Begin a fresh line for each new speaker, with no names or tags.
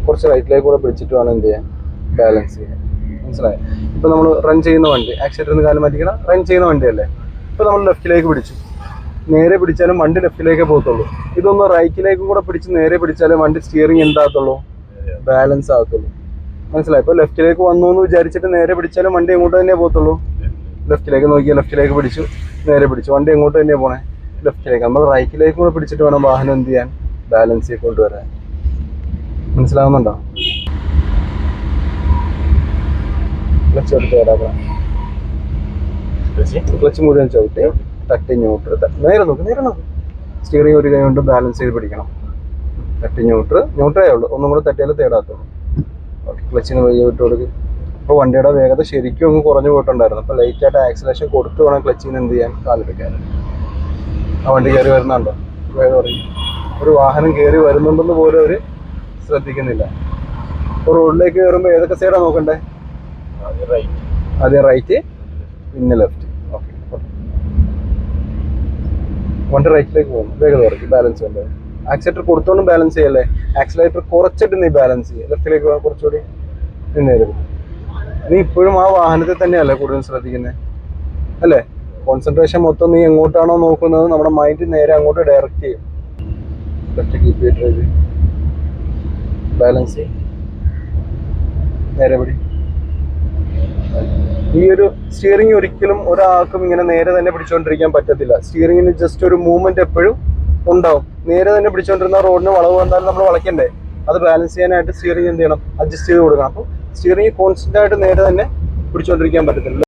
കുറച്ച് റൈറ്റിലേക്ക് കൂടെ പിടിച്ചിട്ട് വേണം എന്ത് ചെയ്യാൻ, ബാലൻസ് ചെയ്യാൻ. മനസ്സിലായി? ഇപ്പൊ നമ്മൾ റൺ ചെയ്യുന്ന വണ്ടി, ആക്സിലേറ്ററിൽ നിന്ന് കാലം മാറ്റിക്കണം, റൺ ചെയ്യുന്ന വണ്ടിയല്ലേ. ഇപ്പൊ നമ്മൾ ലെഫ്റ്റിലേക്ക് പിടിച്ചു, നേരെ പിടിച്ചാലും വണ്ടി ലെഫ്റ്റിലേക്കേ പോകത്തുള്ളൂ. ഇതൊന്ന് റൈറ്റിലേക്കും കൂടെ പിടിച്ച് നേരെ പിടിച്ചാലും വണ്ടി സ്റ്റിയറിംഗ് എന്താകത്തുള്ളൂ, ബാലൻസ് ആകത്തുള്ളൂ. മനസ്സിലായി? ഇപ്പൊ ലെഫ്റ്റിലേക്ക് വന്നു എന്ന് വിചാരിച്ചിട്ട് നേരെ പിടിച്ചാലും വണ്ടി എങ്ങോട്ട് തന്നെ പോകത്തുള്ളൂ, ലെഫ്റ്റിലേക്ക്. നോക്കിയാൽ ലെഫ്റ്റിലേക്ക് പിടിച്ചു, നേരെ പിടിച്ചു, വണ്ടി എങ്ങോട്ട് തന്നെയാണ് പോണേ, ലെഫ്റ്റിലേക്ക്. നമ്മൾ റൈറ്റിലേക്ക് കൂടെ പിടിച്ചിട്ട് വേണം വാഹനം എന്ത് ചെയ്യാൻ, ബാലൻസ് ചെയ്ത് കൊണ്ടുവരാൻ. മനസ്സിലാവുന്നുണ്ടോ? ക്ലച്ച് എടുത്ത് കേടാക്കാം, ക്ലച്ച് മുഴുവൻ ചവിട്ടി തട്ടി ന്യൂട്രൽ, നേരെ നോക്ക്, നേരെ നോക്ക്. സ്റ്റിയറിംഗ് ഒരു കൈ കൊണ്ട് ബാലൻസ് ചെയ്ത് പിടിക്കണം. തട്ടി ന്യൂട്രലേ ഉള്ളൂ, ഒന്നും കൂടെ തട്ടിയാലും തേടാത്തുള്ളൂ. ഓക്കെ, ക്ലച്ചിന് വഴി വിട്ട് കൊടുക്കും. ഇപ്പോൾ വണ്ടിയുടെ വേഗത ശരിക്കും ഒന്ന് കുറഞ്ഞു പോയിട്ടുണ്ടായിരുന്നു. അപ്പോൾ ലൈറ്റായിട്ട് ആക്സിലേഷൻ കൊടുത്ത് വേണം ക്ലച്ചിൽ നിന്ന് എന്ത് ചെയ്യാൻ, കാലെടുക്കാൻ. ആ വണ്ടി കയറി വരുന്നുണ്ടോ, വേഗം പറയും. ഒരു വാഹനം കയറി വരുന്നുണ്ടെന്ന് പോലും അവർ ശ്രദ്ധിക്കുന്നില്ല. ഇപ്പോൾ റോഡിലേക്ക് കയറുമ്പോൾ ഏതൊക്കെ സൈഡാണ് നോക്കണ്ടേ? ആദ്യം റൈറ്റ്, പിന്നെ ലെഫ്റ്റ്. ഓക്കെ, വണ്ടി റൈറ്റിലേക്ക് പോകുന്നു, വേഗത കുറയ്ക്കും, ബാലൻസ് ഉണ്ട്. ആക്സിലേറ്റർ കൊടുത്തോണ്ടും ബാലൻസ് ചെയ്യല്ലേ, ആക്സിലേറ്റർ കുറച്ചിട്ട് നീ ബാലൻസ് ചെയ്യുക. ലെഫ്റ്റിലേക്ക് കുറച്ചുകൂടി നിന്നേരും. നീ ഇപ്പോഴും ആ വാഹനത്തിൽ തന്നെയല്ലേ കൂടുതൽ ശ്രദ്ധിക്കുന്നത്, അല്ലേ? കോൺസെൻട്രേഷൻ മൊത്തം നീ എങ്ങോട്ടാണോ നോക്കുന്നത്, നമ്മുടെ മൈൻഡ് നേരെ അങ്ങോട്ട് ഡയറക്റ്റ് ചെയ്യും. ലെഫ്റ്റ് കീപ്പ് ചെയ്ത് ബാലൻസ് ചെയ്യും, നേരെ പിടി. ഈ ഒരു സ്റ്റിയറിംഗ് ഒരിക്കലും ഒരാൾക്കും ഇങ്ങനെ നേരെ തന്നെ പിടിച്ചുകൊണ്ടിരിക്കാൻ പറ്റത്തില്ല. സ്റ്റിയറിംഗിന് ജസ്റ്റ് ഒരു മൂവ്മെന്റ് എപ്പോഴും ഉണ്ടാവും. നേരെ തന്നെ പിടിച്ചുകൊണ്ടിരുന്ന റോഡിന് വളവ് വന്നാലും നമ്മൾ വളയ്ക്കണ്ടേ, അത് ബാലൻസ് ചെയ്യാനായിട്ട് സ്റ്റിയറിംഗ് എന്ത് ചെയ്യണം, അഡ്ജസ്റ്റ് ചെയ്ത് കൊടുക്കണം. അപ്പോൾ സ്റ്റിയറിംഗ് കോൺസ്റ്റന്റ് ആയിട്ട് നേരെ തന്നെ പിടിച്ചുകൊണ്ടിരിക്കാൻ പറ്റത്തില്ല.